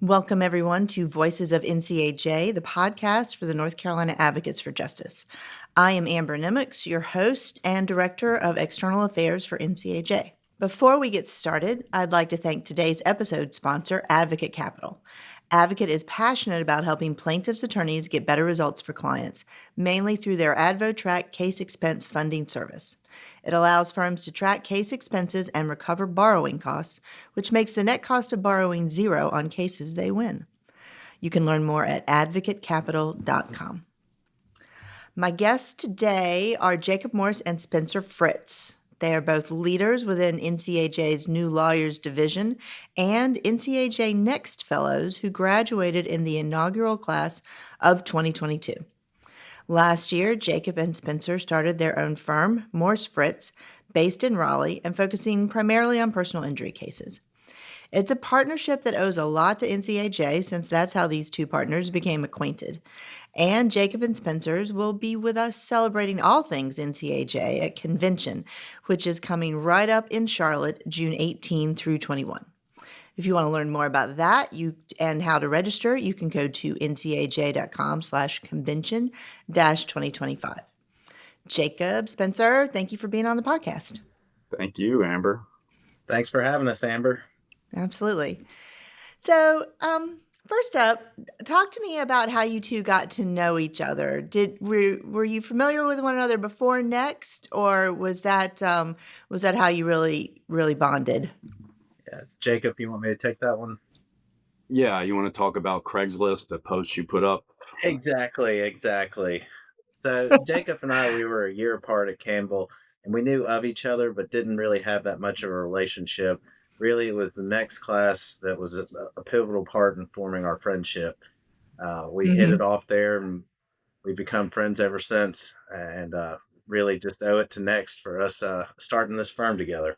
Welcome, everyone, to Voices of NCAJ, the podcast for the North Carolina Advocates for Justice. I am Amber Nimocks, your host and Director of External Affairs for NCAJ. Before we get started, I'd like to thank today's episode sponsor, Advocate Capital. Advocate is passionate about helping plaintiffs' attorneys get better results for clients, mainly through their AdvoTrack case expense funding service. It allows firms to track case expenses and recover borrowing costs, which makes the net cost of borrowing zero on cases they win. You can learn more at advocatecapital.com. My guests today are Jacob Morse and Spencer Fritts. They are both leaders within NCAJ's New Lawyers Division and NCAJ Next Fellows who graduated in the inaugural class of 2022. Last year, Jacob and Spencer started their own firm, Morse Fritts, based in Raleigh and focusing primarily on personal injury cases. It's a partnership that owes a lot to NCAJ since that's how these two partners became acquainted. And Jacob and Spencer's will be with us celebrating all things NCAJ at Convention, which is coming right up in Charlotte, June 18 through 21. If you want to learn more about that and how to register, you can go to ncaj.com/convention-2025. Jacob, Spencer, thank you for being on the podcast. Thank you, Amber. Thanks for having us, Amber. Absolutely. So, first up, talk to me about how you two got to know each other. Were you familiar with one another before Next, or was that how you really bonded? Yeah, Jacob, you want me to take that one? Yeah, you want to talk about Craigslist, the post you put up? Exactly. So Jacob and I, we were a year apart at Campbell, and we knew of each other, but didn't really have that much of a relationship. Really, it was the next class that was a pivotal part in forming our friendship. We hit it off there, and we've become friends ever since, and really just owe it to Next for us starting this firm together.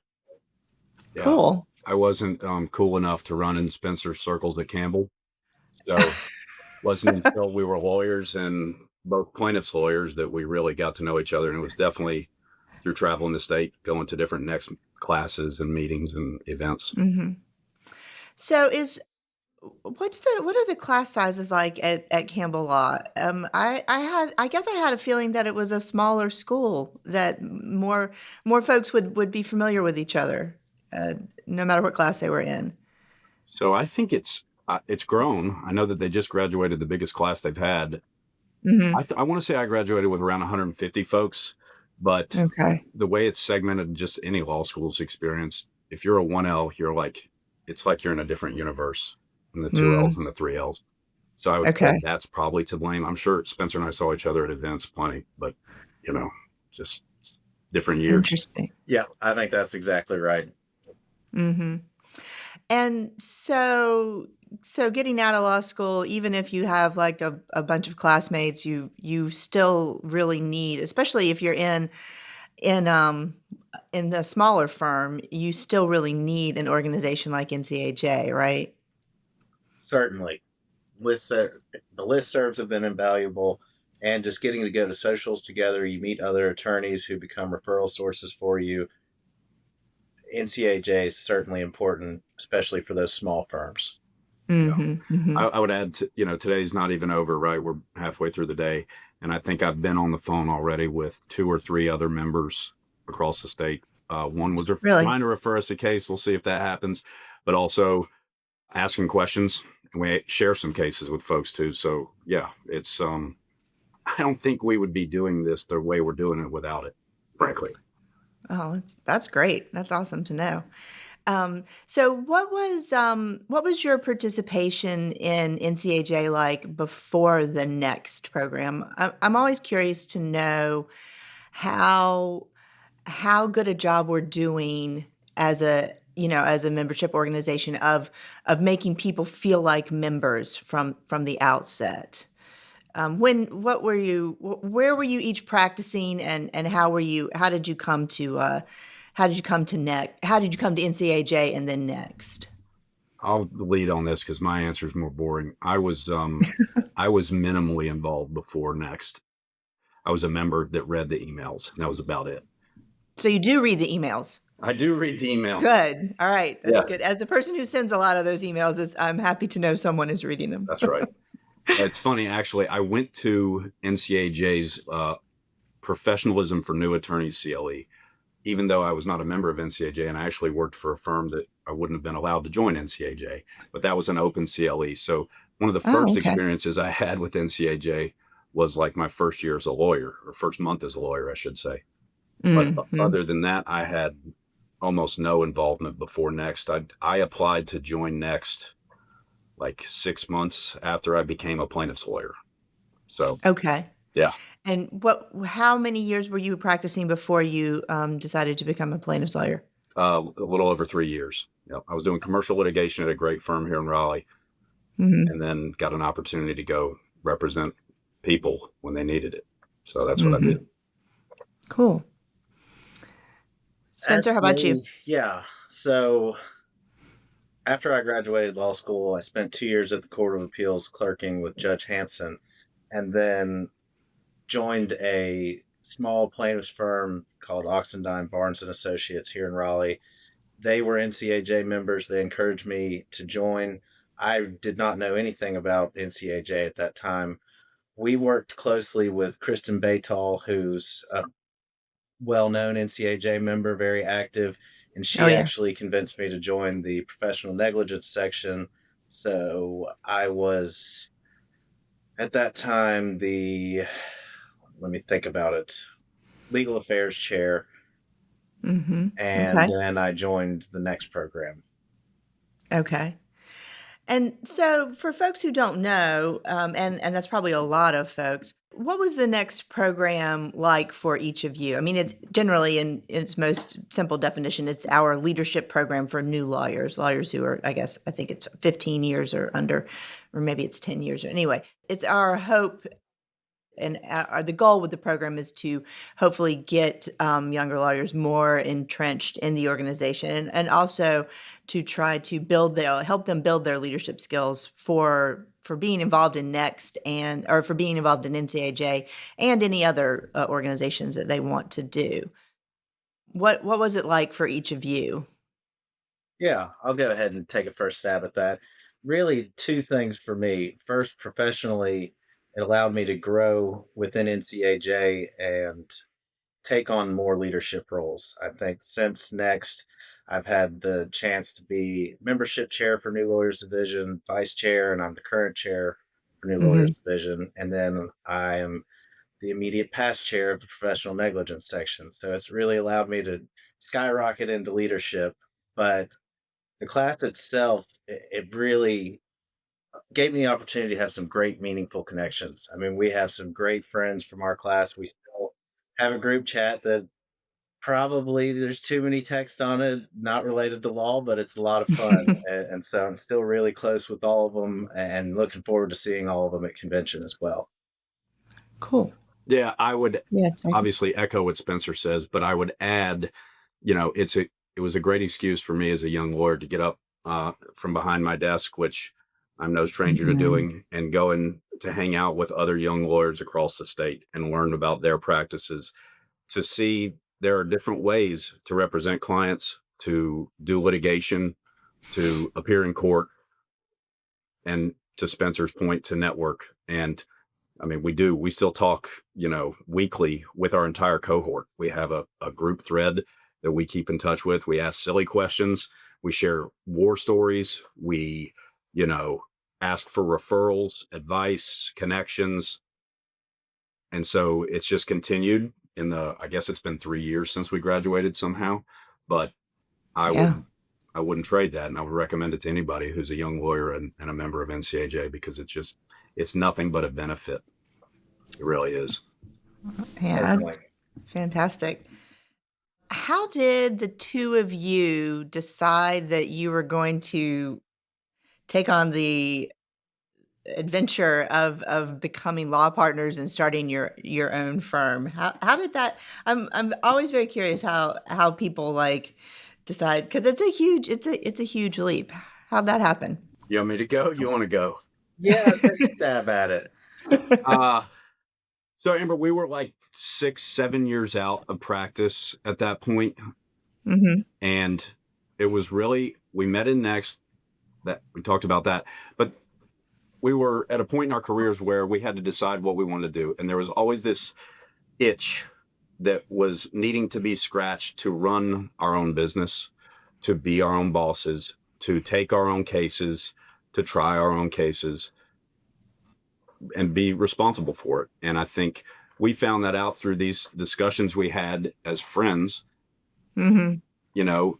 Yeah. Cool. I wasn't cool enough to run in Spencer's circles at Campbell. So wasn't until we were lawyers and both plaintiffs' lawyers that we really got to know each other. And it was definitely through traveling the state, going to different Next classes and meetings and events. Mm-hmm. So what are the class sizes like at Campbell Law? I guess I had a feeling that it was a smaller school, that more folks would be familiar with each other, no matter what class they were in. So I think it's grown. I know that they just graduated the biggest class they've had. Mm-hmm. I want to say I graduated with around 150 folks, but Okay. the way it's segmented, just any law school's experience, if you're a 1L, it's like you're in a different universe than the 2Ls and the 3Ls. So I would say that's probably to blame. I'm sure Spencer and I saw each other at events plenty, but just different years. Interesting. Yeah, I think that's exactly right. Mm-hmm. And so getting out of law school, even if you have like a bunch of classmates, you still really need, especially if you're in a smaller firm, you still really need an organization like NCAJ, right? Certainly. The listservs have been invaluable, and just getting to go to socials together, you meet other attorneys who become referral sources for you. NCAJ is certainly important, especially for those small firms. Mm-hmm, mm-hmm. I would add, today's not even over, right? We're halfway through the day, and I think I've been on the phone already with 2 or 3 other members across the state. One was trying to refer us a case. We'll see if that happens, but also asking questions, and we share some cases with folks too. So yeah, it's I don't think we would be doing this the way we're doing it without it, frankly. Oh, that's great. That's awesome to know. So what was your participation in NCAJ like before the Next program? I'm always curious to know how good a job we're doing as a membership organization of making people feel like members from the outset. Where were you each practicing, and how did you come to NCAJ and then Next? I'll lead on this because my answer is more boring. I was minimally involved before Next. I was a member that read the emails, and that was about it. So you do read the emails? I do read the email. Good. All right. That's good. As a person who sends a lot of those emails, I'm happy to know someone is reading them. That's right. It's funny, actually. I went to NCAJ's Professionalism for New Attorneys CLE, even though I was not a member of NCAJ, and I actually worked for a firm that I wouldn't have been allowed to join NCAJ, but that was an open CLE. So one of the first experiences I had with NCAJ was like my first year as a lawyer, or first month as a lawyer, I should say. But other than that, I had almost no involvement before Next. I applied to join Next like 6 months after I became a plaintiff's lawyer. So yeah. And how many years were you practicing before you decided to become a plaintiff's lawyer? A little over 3 years. Yep. I was doing commercial litigation at a great firm here in Raleigh, and then got an opportunity to go represent people when they needed it. So that's what I did. Cool. Spencer, how about you? Yeah. So after I graduated law school, I spent 2 years at the Court of Appeals clerking with Judge Hanson, and then joined a small plaintiffs firm called Oxendine Barnes and Associates here in Raleigh. They were NCAJ members. They encouraged me to join. I did not know anything about NCAJ at that time. We worked closely with Kristen Baytall, who's a well-known NCAJ member, very active, and she actually convinced me to join the professional negligence section. So I was, at that time, let me think about it, legal affairs chair. And then I joined the next program. Okay. And so for folks who don't know, and that's probably a lot of folks, what was the next program like for each of you? I mean, it's generally in its most simple definition, it's our leadership program for new lawyers who are, I think it's 15 years or under, or maybe it's 10 years. Anyway, it's our hope. And the goal with the program is to hopefully get younger lawyers more entrenched in the organization, and also to try to help them build their leadership skills for being involved in Next or for being involved in NCAJ and any other organizations that they want to do. What was it like for each of you? Yeah, I'll go ahead and take a first stab at that. Really, two things for me. First, professionally, it allowed me to grow within NCAJ and take on more leadership roles. I think since Next, I've had the chance to be membership chair for New Lawyers Division, vice chair, and I'm the current chair for New Lawyers Division. And then I am the immediate past chair of the professional negligence section. So it's really allowed me to skyrocket into leadership. But the class itself, it really gave me the opportunity to have some great, meaningful connections. I mean, we have some great friends from our class. We still have a group chat that probably there's too many texts on it, not related to law, but it's a lot of fun. And so I'm still really close with all of them and looking forward to seeing all of them at convention as well. Cool. Yeah, I would obviously echo what Spencer says, but I would add, it was a great excuse for me as a young lawyer to get up from behind my desk, which I'm no stranger to doing, and going to hang out with other young lawyers across the state and learn about their practices, to see there are different ways to represent clients, to do litigation, to appear in court, and to Spencer's point, to network. And I mean, we still talk, weekly with our entire cohort. We have a group thread that we keep in touch with. We ask silly questions. We share war stories. We, ask for referrals, advice, connections. And so it's just continued I guess it's been 3 years since we graduated somehow, but I wouldn't trade that. And I would recommend it to anybody who's a young lawyer and a member of NCAJ, because it's nothing but a benefit. It really is. Yeah, fantastic. How did the two of you decide that you were going to take on the adventure of becoming law partners and starting your own firm? How did that? I'm always very curious how people decide, because it's a huge leap. How'd that happen? You want me to go? You want to go? Yeah, take a stab at it. So Amber, we were like 6-7 years out of practice at that point. And it was really, we met in Next, that we talked about that, but we were at a point in our careers where we had to decide what we wanted to do. And there was always this itch that was needing to be scratched to run our own business, to be our own bosses, to take our own cases, to try our own cases, and be responsible for it. And I think we found that out through these discussions we had as friends. You know,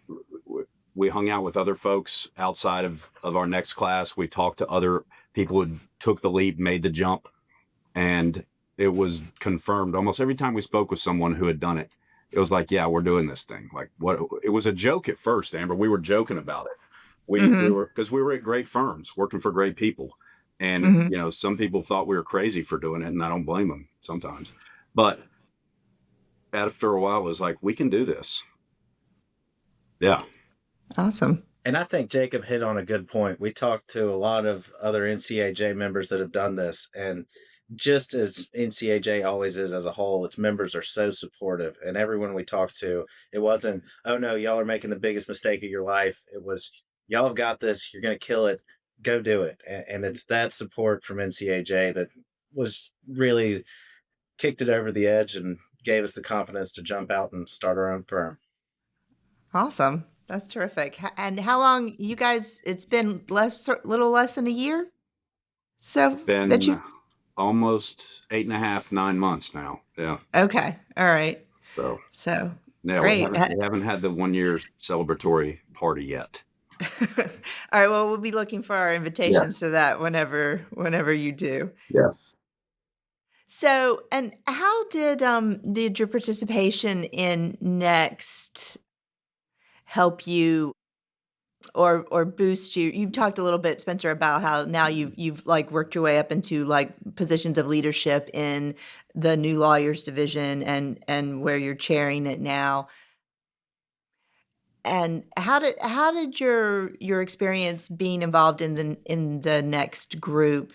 we hung out with other folks outside of our Next class. We talked to other people who took the leap, made the jump, and it was confirmed almost every time we spoke with someone who had done it. It was like, yeah, we're doing this thing. Like, what? It was a joke at first, Amber. We were joking about it. We were, because we were at great firms working for great people. And, you know, some people thought we were crazy for doing it, and I don't blame them sometimes. But after a while, it was like, we can do this. Yeah. Awesome. And I think Jacob hit on a good point. We talked to a lot of other NCAJ members that have done this, and just as NCAJ always is as a whole, its members are so supportive. And everyone we talked to, it wasn't, oh no, y'all are making the biggest mistake of your life. It was, y'all have got this. You're going to kill it. Go do it. And it's that support from NCAJ that was really kicked it over the edge and gave us the confidence to jump out and start our own firm. Awesome. That's terrific. And how long you guys, it's been little less than a year? So been that you almost 8.5, 9 months now. Yeah. Okay. All right. So yeah, great. We haven't had the 1 year celebratory party yet. All right. Well, we'll be looking for our invitations to that whenever you do. Yes. So, and how did your participation in Next help you or boost you? You've talked a little bit, Spencer, about how now you've like worked your way up into like positions of leadership in the new lawyers division and where you're chairing it now. And how did your experience being involved in the Next group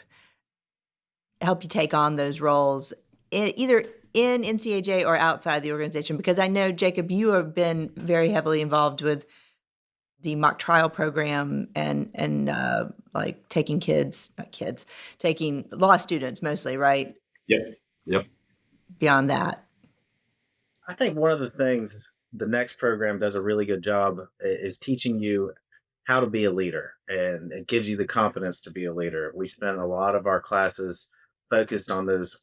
help you take on those roles, either in NCAJ or outside the organization? Because I know, Jacob, you have been very heavily involved with the mock trial program and like taking taking law students mostly, right? Yep. Beyond that. I think one of the things the Next program does a really good job is teaching you how to be a leader, and it gives you the confidence to be a leader. We spent a lot of our classes focused on those.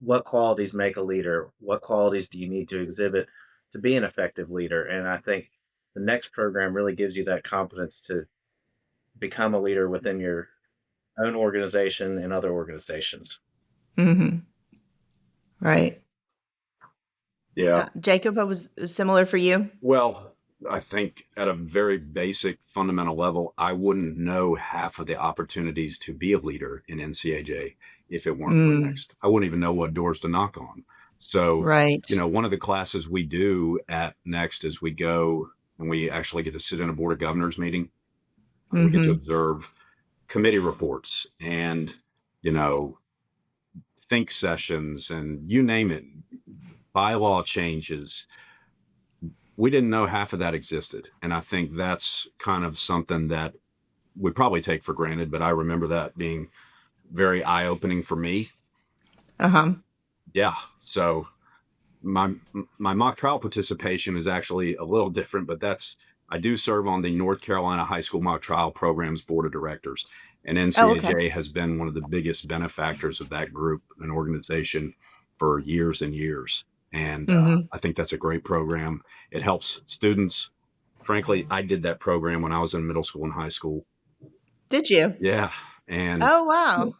What qualities make a leader? What qualities do you need to exhibit to be an effective leader? And I think the Next program really gives you that confidence to become a leader within your own organization and other organizations. Right. Yeah. Jacob, what was similar for you? Well, I think at a very basic fundamental level, I wouldn't know half of the opportunities to be a leader in NCAJ if it weren't for Next. I wouldn't even know what doors to knock on. So, right. You know, one of the classes we do at Next is we go and we actually get to sit in a Board of Governors meeting. We get to observe committee reports and, you know, think sessions and you name it, bylaw changes. We didn't know half of that existed. And I think that's kind of something that we probably take for granted, but I remember that being very eye-opening for me. Yeah. So my mock trial participation is actually a little different, but I do serve on the North Carolina High School Mock Trial Program's Board of Directors. And NCAJ has been one of the biggest benefactors of that group and organization for years and years. And I think that's a great program. It helps students. Frankly, I did that program when I was in middle school and high school. Did you? Yeah. And oh, wow.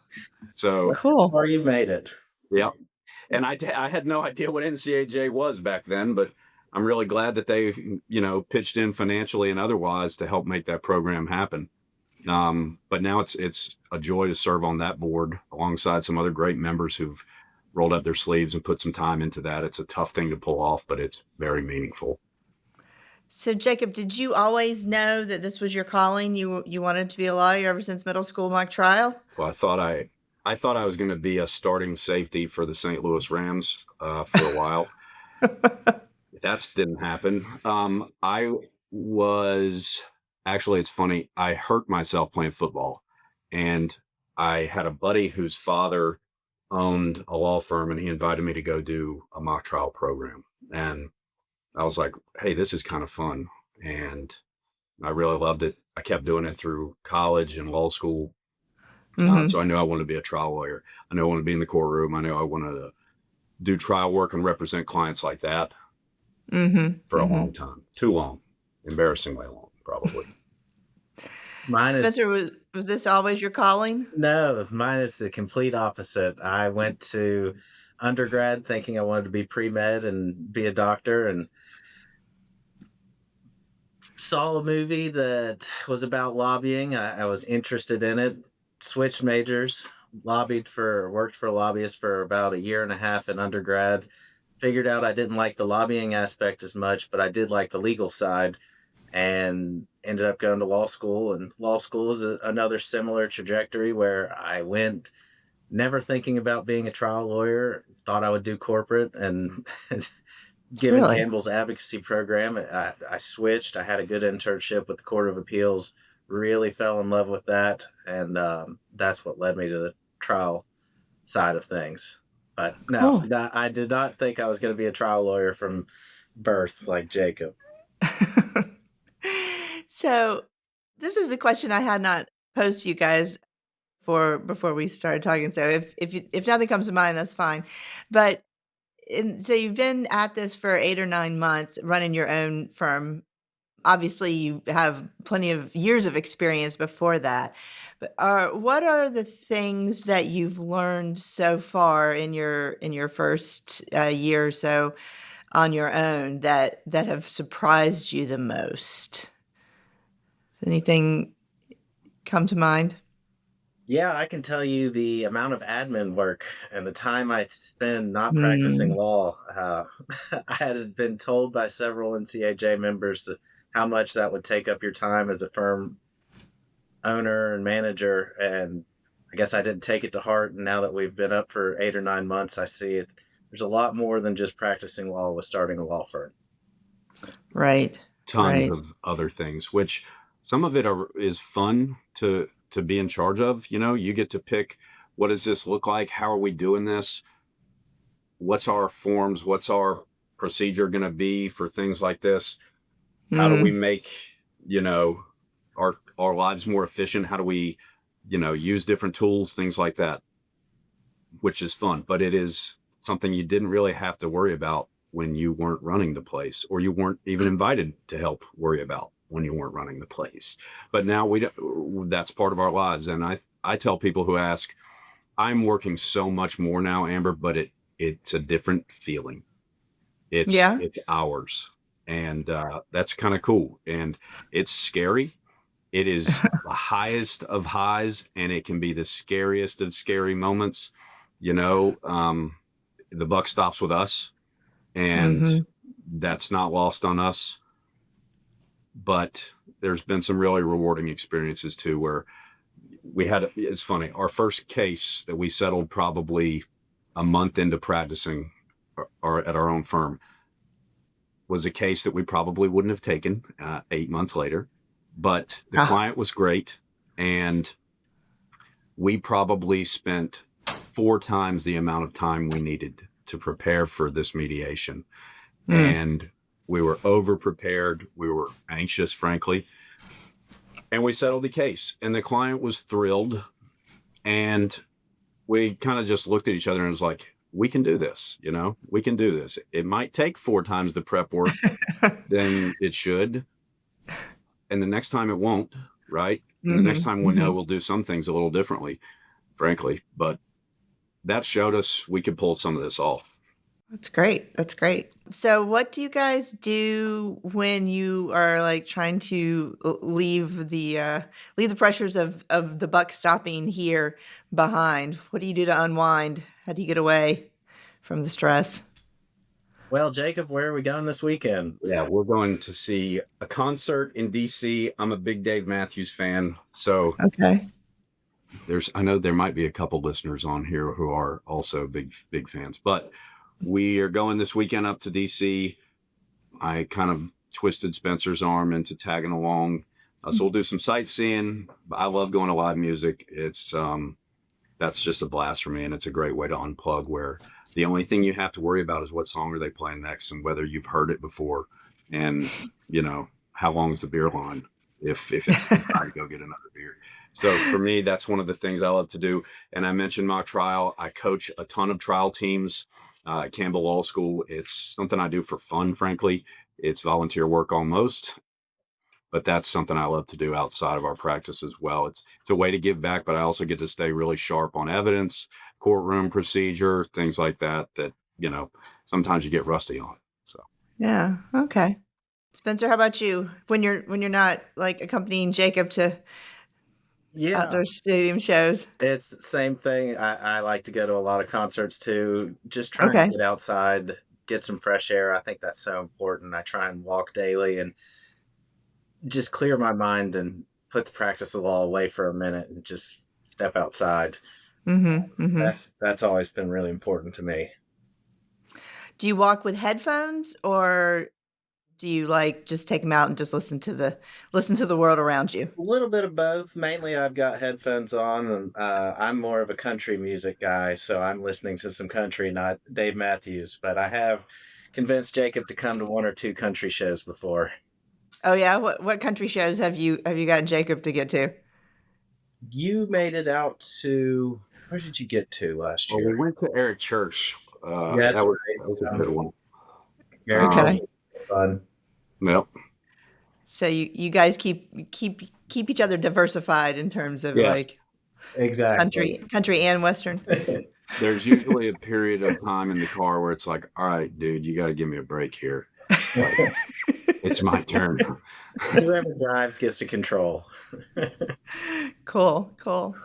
So cool. Or you made it. Yeah. And I had no idea what NCAJ was back then, but I'm really glad that they, you know, pitched in financially and otherwise to help make that program happen. But now it's a joy to serve on that board alongside some other great members who've rolled up their sleeves and put some time into that. It's a tough thing to pull off, but it's very meaningful. So, Jacob, did you always know that this was your calling? You wanted to be a lawyer ever since middle school mock trial? Well, I thought I was going to be a starting safety for the St. Louis Rams for a while. That didn't happen. I was actually, it's funny. I hurt myself playing football, and I had a buddy whose father owned a law firm, and he invited me to go do a mock trial program. And I was like, hey, this is kind of fun. And I really loved it. I kept doing it through college and law school. So I knew I wanted to be a trial lawyer. I knew I wanted to be in the courtroom. I knew I wanted to do trial work and represent clients like that for a long time. Too long. Embarrassingly long, probably. Spencer, was this always your calling? No, mine is the complete opposite. I went to undergrad thinking I wanted to be pre-med and be a doctor, and saw a movie that was about lobbying. I was interested in it, switched majors, worked for a lobbyist for about a year and a half in undergrad. Figured out I didn't like the lobbying aspect as much, but I did like the legal side, and ended up going to law school. And law school is another similar trajectory where I went never thinking about being a trial lawyer, thought I would do corporate, and given Campbell's advocacy program, I switched. I had a good internship with the Court of Appeals, really fell in love with that, and that's what led me to the trial side of things. But no, I did not think I was going to be a trial lawyer from birth like Jacob. So this is a question I had not posed to you guys before we started talking. So if nothing comes to mind, that's fine. But so you've been at this for 8 or 9 months running your own firm. Obviously, you have plenty of years of experience before that. But what are the things that you've learned so far in your first year or so on your own that have surprised you the most? Anything come to mind? Yeah, I can tell you the amount of admin work and the time I spend not practicing law. I had been told by several NCAJ members how much that would take up your time as a firm owner and manager, and I guess I didn't take it to heart. And now that we've been up for 8 or 9 months, I see it. There's a lot more than just practicing law with starting a law firm. Right. Tons of other things, which some of it is fun to be in charge of. You know, you get to pick, what does this look like? How are we doing this? What's our forms? What's our procedure going to be for things like this? How do we make, our lives more efficient? How do we, use different tools, things like that, which is fun. But it is something you didn't really have to worry about when you weren't running the place, or you weren't even invited to help worry about when you weren't running the place. But now that's part of our lives. And I tell people who ask, I'm working so much more now, Amber, but it's a different feeling. It's ours. And that's kind of cool. And it's scary. It is the highest of highs, and it can be the scariest of scary moments. The buck stops with us, and that's not lost on us. But there's been some really rewarding experiences too, where it's funny. Our first case that we settled probably a month into practicing or at our own firm was a case that we probably wouldn't have taken 8 months later, but the client was great. And we probably spent 4 times the amount of time we needed to prepare for this mediation. And we were over-prepared. We were anxious, frankly. And we settled the case. And the client was thrilled. And we kind of just looked at each other and was like, we can do this, we can do this. It might take 4 times the prep work than it should. And the next time it won't, right? And the next time we'll do some things a little differently, frankly. But that showed us we could pull some of this off. That's great. That's great. So what do you guys do when you are like trying to leave the pressures of the buck stopping here behind? What do you do to unwind? How do you get away from the stress? Well, Jacob, where are we going this weekend? Yeah, we're going to see a concert in DC. I'm a big Dave Matthews fan. So okay. I know there might be a couple listeners on here who are also big fans, but we are going this weekend up to DC. I kind of twisted Spencer's arm into tagging along. So we'll do some sightseeing. I love going to live music. It's that's just a blast for me, and it's a great way to unplug, where the only thing you have to worry about is what song are they playing next and whether you've heard it before, and how long is the beer line if it's time to go get another beer. So for me, that's one of the things I love to do. And I mentioned mock trial. I coach a ton of trial teams at Campbell Law School. It's something I do for fun, frankly. It's volunteer work almost, but that's something I love to do outside of our practice as well. It's a way to give back, but I also get to stay really sharp on evidence, courtroom procedure, things like that sometimes you get rusty on. So yeah, okay. Spencer, how about you? When you're not like accompanying Jacob to outdoor stadium shows? It's the same thing. I like to go to a lot of concerts too, just trying to get outside, get some fresh air. I think that's so important. I try and walk daily and just clear my mind and put the practice of law away for a minute and just step outside. That's always been really important to me. Do you walk with headphones, or do you just take them out and just listen to the world around you? A little bit of both. Mainly I've got headphones on, and I'm more of a country music guy, so I'm listening to some country, not Dave Matthews, but I have convinced Jacob to come to one or two country shows before. Oh yeah? What country shows have you gotten Jacob to get to? You made it out to, where did you get to last year? Well, we went to Eric Church. That was a good one. Okay. Fun. Yep. So you guys keep each other diversified in terms of exactly country and Western. There's usually a period of time in the car where it's like, all right, dude, you got to give me a break here. It's my turn. Whoever drives gets to control. Cool.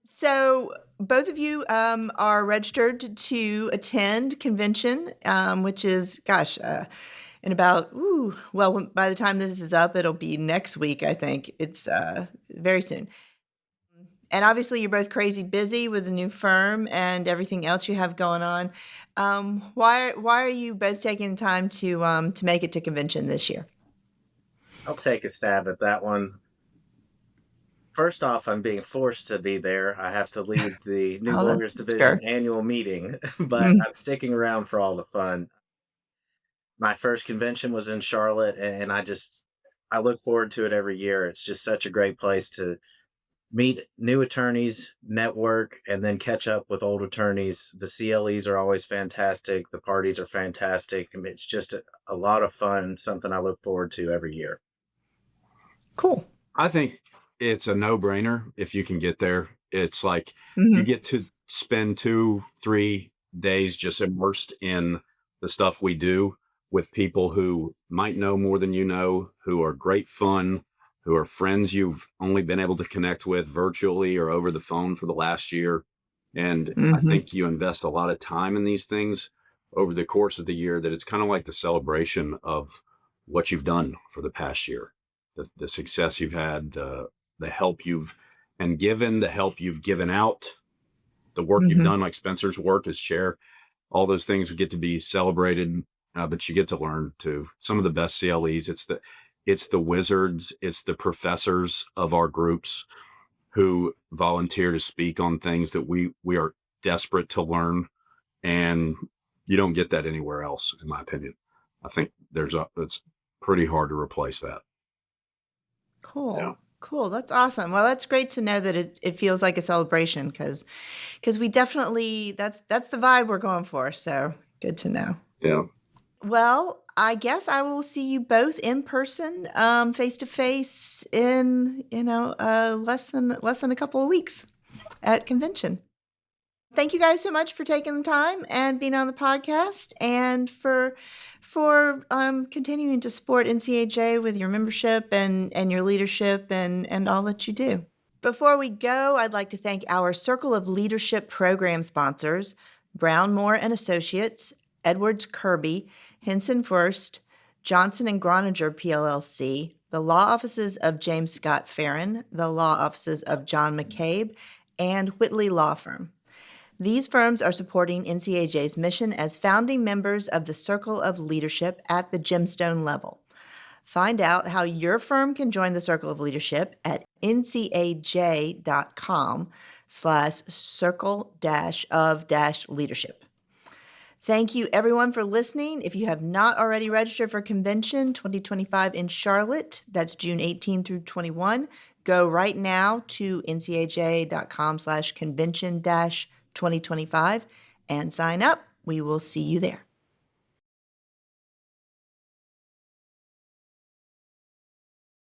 So both of you are registered to attend convention, which is, in about, by the time this is up, it'll be next week, I think. It's very soon. And obviously, you're both crazy busy with the new firm and everything else you have going on. Why are you both taking time to make it to convention this year? I'll take a stab at that one. First off, I'm being forced to be there. I have to lead the New Lawyers Division annual meeting, but I'm sticking around for all the fun. My first convention was in Charlotte, and I look forward to it every year. It's just such a great place to meet new attorneys, network, and then catch up with old attorneys. The CLEs are always fantastic. The parties are fantastic. I mean, it's just a lot of fun, something I look forward to every year. Cool. I think it's a no-brainer if you can get there. It's like you get to spend 2-3 days just immersed in the stuff we do with people who might know more than you know, who are great fun, who are friends you've only been able to connect with virtually or over the phone for the last year. And I think you invest a lot of time in these things over the course of the year, that it's kind of like the celebration of what you've done for the past year, the success you've had, the help you've given, the help you've given out, the work you've done, like Spencer's work as chair. All those things would get to be celebrated, but you get to learn to some of the best CLEs. It's the wizards, it's the professors of our groups who volunteer to speak on things that we are desperate to learn, and you don't get that anywhere else, in my opinion. I think it's pretty hard to replace that. Cool. Yeah. Cool. That's awesome. Well, that's great to know that it feels like a celebration, because we definitely, that's the vibe we're going for. So good to know. Yeah. Well, I guess I will see you both in person, face to face in, less than a couple of weeks at convention. Thank you guys so much for taking the time and being on the podcast, and for continuing to support NCAJ with your membership and your leadership and all that you do. Before we go, I'd like to thank our Circle of Leadership program sponsors: Brown Moore and Associates, Edwards Kirby, Henson First, Johnson and Groninger PLLC, the law offices of James Scott Farron, the law offices of John McCabe, and Whitley Law Firm. These firms are supporting NCAJ's mission as founding members of the Circle of Leadership at the gemstone level. Find out how your firm can join the Circle of Leadership at ncaj.com/circle-of-leadership. Thank you, everyone, for listening. If you have not already registered for Convention 2025 in Charlotte, that's June 18 through 21, go right now to ncaj.com/convention-2025 and sign up. We will see you there.